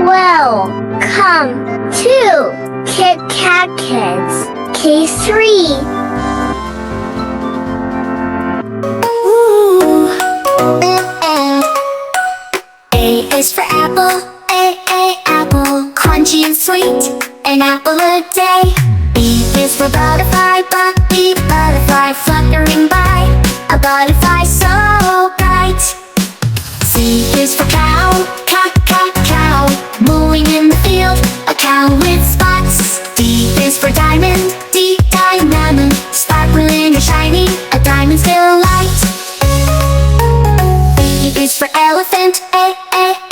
Welcome to KitKatKids K3. A is for apple, A, apple, crunchy and sweet, an apple a day. B is for butterfly, B, butterfly, fluttering by, a butterfly so bright. C is for cow, cow, mooing in the field, a cow with spots. D is for diamond, D, diamond, sparkling and shiny, a diamond's delight. E is for elephant, A,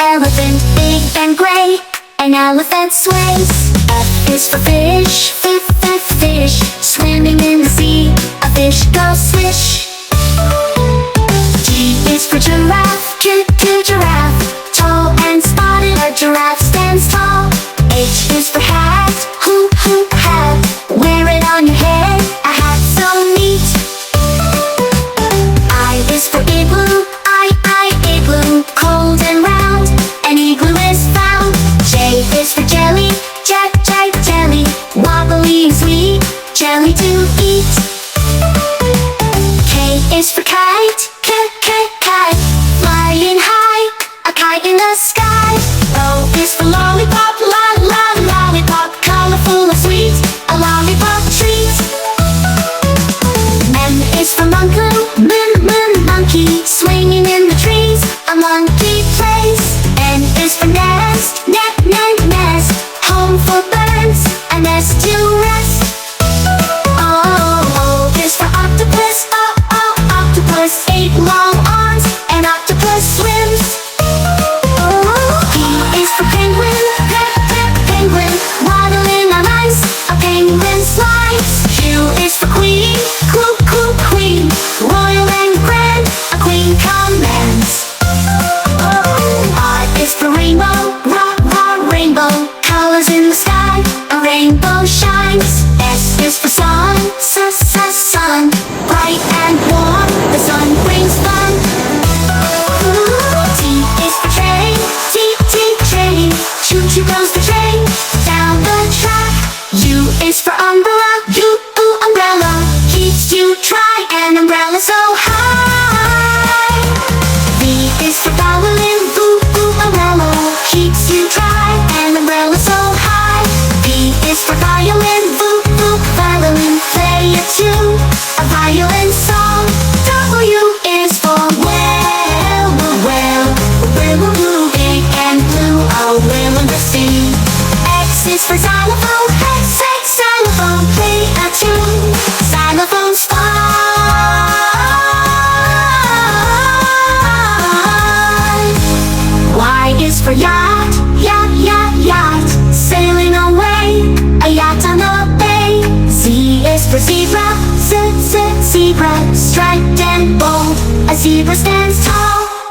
elephant, big and gray, an elephant sways. F is for fish, fish, swimming in the sea, a fish goes swish. G is for giraffe, giraffe, tall and spotted, a giraffe stands tall. H is for hat, hat, wear it on your head, a hat so neat. I is for igloo, igloo, cold and round, an igloo is found. J is for jelly, jelly, wobbly and sweet, jelly to eat. K is for kite, kite, flying high, a kite in the sky. O is for lollipop, lollipop, colorful and sweet, a lollipop treat. M is for monkey, monkey, swinging in the trees, a monkey plays. N is for nest, nest, home for birds, a nest to rest. O is for octopus, octopus, 8 long arms, an octopus swims. P is for penguin, penguin, waddling on ice, a penguin slides. Q is for queen, queen, royal and grand, a queen commands. R is for rainbow, rainbow, colors in the sky, a rainbow shines. S is for sun, sun, bright and warm, the sun brings fun. T is for train, train, choo-choo goes the train, down the track. U is for umbrella, umbrella, keeps you dry, an umbrella so high. V is for violin, umbrella, keeps you dry, an umbrella so high. V is for violin, violin, play a tune, a violin song. W is for whale, big and blue, a whale in the sea. X is for xylophone, xylophone, play a tune, xylophone fun. Y is for yacht, yacht, sailing away, a yacht on the bay. Z is for zebra, zebra, striped and bold, a zebra stands tall.